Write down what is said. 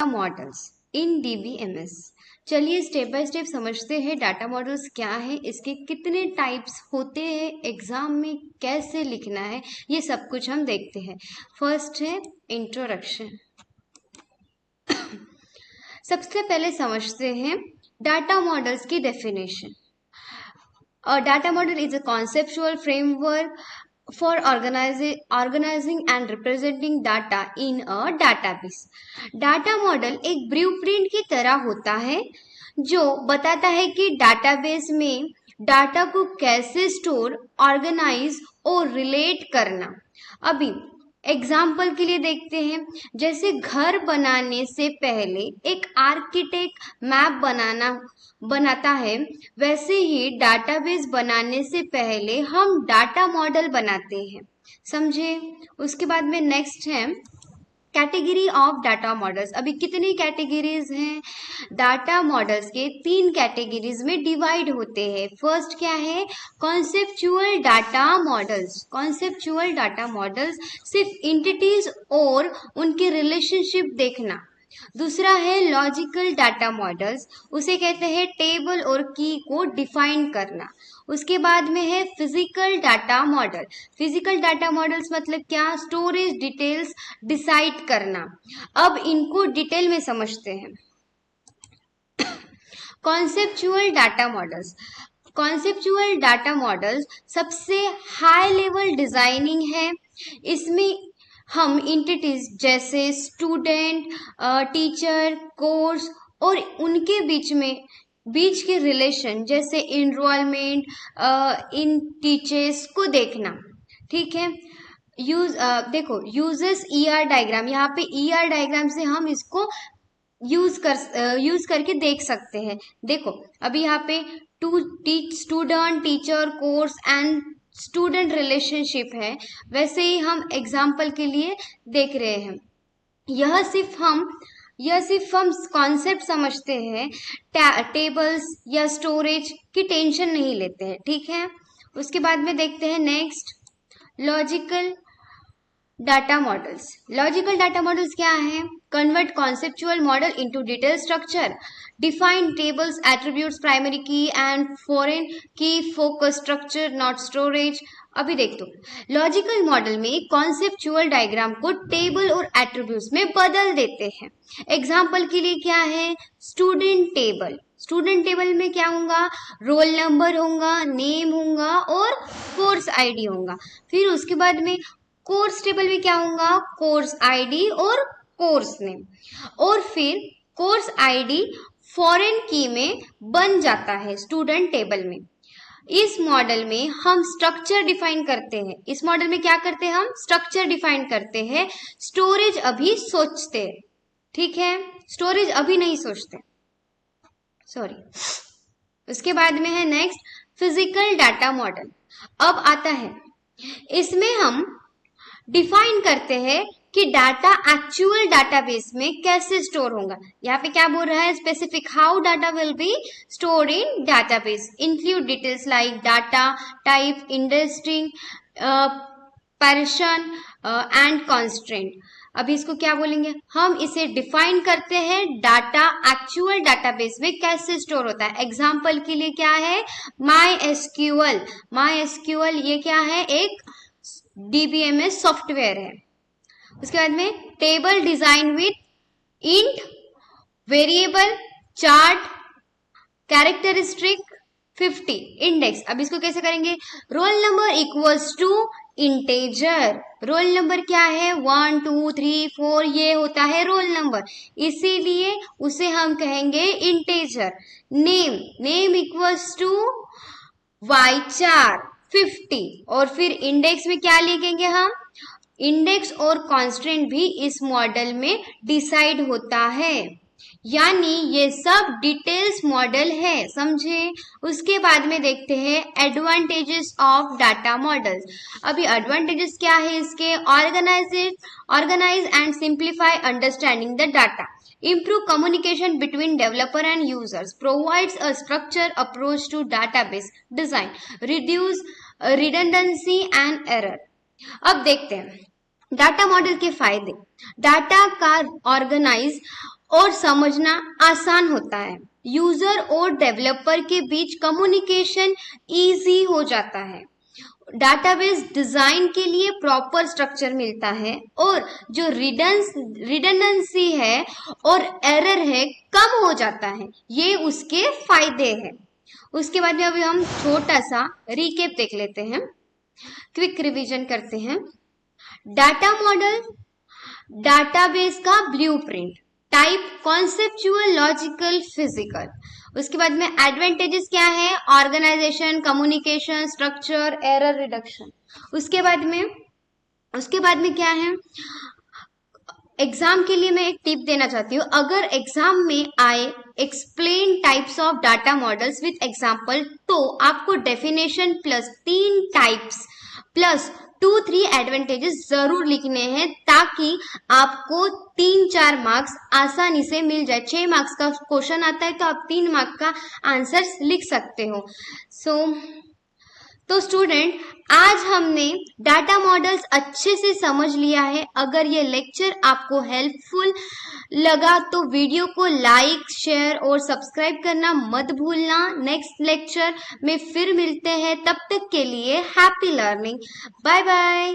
Models in DBMS. चलिए step by step समझते हैं डाटा मॉडल्स क्या है, इसके कितने टाइप्स होते हैं, एग्जाम में कैसे लिखना है, ये सब कुछ हम देखते हैं। फर्स्ट है इंट्रोडक्शन। सबसे पहले समझते हैं डाटा मॉडल्स की definition. A data model is a conceptual framework for organizing and representing data in a database. Data model एक ब्लूप्रिंट की तरह होता है जो बताता है कि डाटाबेस में डाटा को कैसे स्टोर, ऑर्गेनाइज और रिलेट करना। अभी एग्जाम्पल के लिए देखते हैं, जैसे घर बनाने से पहले एक आर्किटेक्ट मैप बनाता है, वैसे ही डाटाबेस बनाने से पहले हम डाटा मॉडल बनाते हैं। समझे? उसके बाद में नेक्स्ट है कैटेगरी ऑफ डाटा मॉडल्स। अभी कितनी कैटेगरीज हैं? डाटा मॉडल्स के 3 कैटेगरीज में डिवाइड होते हैं। फर्स्ट क्या है? Conceptual data models. Conceptual data models सिर्फ एंटिटीज और उनके रिलेशनशिप देखना। दूसरा है लॉजिकल डाटा मॉडल्स, उसे कहते हैं टेबल और की को डिफाइन करना। उसके बाद में है physical data model. Physical data models मतलब क्या? स्टोरेज डिटेल्स डिसाइड करना। अब इनको डिटेल में समझते हैं। Conceptual data models. Conceptual data models सबसे हाई लेवल डिजाइनिंग है। इसमें हम एंटिटीज जैसे स्टूडेंट, टीचर, कोर्स और उनके बीच के रिलेशन जैसे इनरोलमेंट, इन टीचर्स को देखना। ठीक है? देखो यूजर्स ईआर डायग्राम, यहाँ पे ईआर डायग्राम से हम इसको यूज करके देख सकते हैं। देखो अभी यहाँ पे student, teacher, course and student relationship है, वैसे ही हम एग्जाम्पल के लिए देख रहे हैं। यह सिर्फ हम कॉन्सेप्ट समझते हैं, टेबल्स या स्टोरेज की टेंशन नहीं लेते हैं। ठीक है? उसके बाद में देखते हैं next logical data models. Logical data models क्या है? Convert conceptual model into detail structure, define tables, attributes, primary की एंड फॉरेन की, फोकस स्ट्रक्चर नॉट स्टोरेज। अभी देख दो, लॉजिकल मॉडल में कॉन्सेप्चुअल डायग्राम को टेबल और एट्रीब्यूट्स में बदल देते हैं। एग्जाम्पल के लिए क्या है? Student table. स्टूडेंट टेबल में क्या होगा? रोल नंबर होगा, नेम होगा और कोर्स आईडी होगा। फिर उसके बाद में कोर्स टेबल में क्या होगा? कोर्स आईडी और कोर्स नेम। और फिर कोर्स आईडी फॉरेन की में बन जाता है स्टूडेंट टेबल में। इस मॉडल में हम स्ट्रक्चर डिफाइन करते हैं। इस मॉडल में क्या करते हैं? हम स्ट्रक्चर डिफाइन करते हैं। स्टोरेज अभी सोचते हैं। ठीक है? स्टोरेज अभी नहीं सोचते, सॉरी। उसके बाद में है नेक्स्ट फिजिकल डाटा मॉडल। अब आता है, इसमें हम डिफाइन करते हैं कि डाटा एक्चुअल डाटाबेस में कैसे स्टोर होगा। यहाँ पे क्या बोल रहा है? Specific how data will be stored in database, include details like data type, industry, person and constraint. अभी इसको क्या बोलेंगे? हम इसे डिफाइन करते हैं डाटा एक्चुअल डाटाबेस में कैसे स्टोर होता है। एग्जाम्पल के लिए क्या है? My SQL. माई एसक्यूएल ये क्या है? एक डीबीएमएस सॉफ्टवेयर है। उसके बाद में table design with int, variable, chart, characteristic, 50, index. अब इसको कैसे करेंगे? Roll number equals to integer. Roll number क्या है? 1 2 3 4 ये होता है रोल नंबर, इसीलिए उसे हम कहेंगे integer. Name equals to y4 50। और फिर इंडेक्स में क्या लिखेंगे हम? इंडेक्स और कांस्टेंट भी इस मॉडल में डिसाइड होता है, यानी ये सब डिटेल्स मॉडल है। समझे? उसके बाद में देखते हैं एडवांटेजेस ऑफ डाटा मॉडल्स। अभी एडवांटेजेस क्या है इसके? Organise and simplify understanding the data, improve communication between developer and users, provides a structured approach to database design, reduce redundancy and error। अब देखते हैं डाटा मॉडल के फायदे। डाटा का ऑर्गेनाइज और समझना आसान होता है। यूजर और डेवलपर के बीच कम्युनिकेशन इजी हो जाता है। डाटाबेस डिजाइन के लिए प्रॉपर स्ट्रक्चर मिलता है और जो रिडंडेंसी है और एरर है कम हो जाता है। ये उसके फायदे हैं। उसके बाद में अभी हम छोटा सा रिकेप देख लेते हैं, क्विक रिवीजन करते हैं। डाटा मॉडल डाटाबेस का blueprint, type conceptual, logical, physical. उसके बाद में एडवांटेजेस क्या है, organisation, communication, structure, error reduction. उसके बाद में क्या है, एग्जाम के लिए मैं एक टिप देना चाहती हूँ। अगर एग्जाम में आए explain types of data models with example, तो आपको definition plus 3 types plus 2-3 advantages जरूर लिखने हैं, ताकि आपको 3-4 मार्क्स आसानी से मिल जाए। 6 मार्क्स का क्वेश्चन आता है तो आप 3 मार्क्स का आंसर लिख सकते हो। तो स्टूडेंट, आज हमने डाटा मॉडल्स अच्छे से समझ लिया है। अगर ये लेक्चर आपको हेल्पफुल लगा तो वीडियो को लाइक, शेयर और सब्सक्राइब करना मत भूलना। नेक्स्ट लेक्चर में फिर मिलते हैं, तब तक के लिए हैप्पी लर्निंग। Bye bye.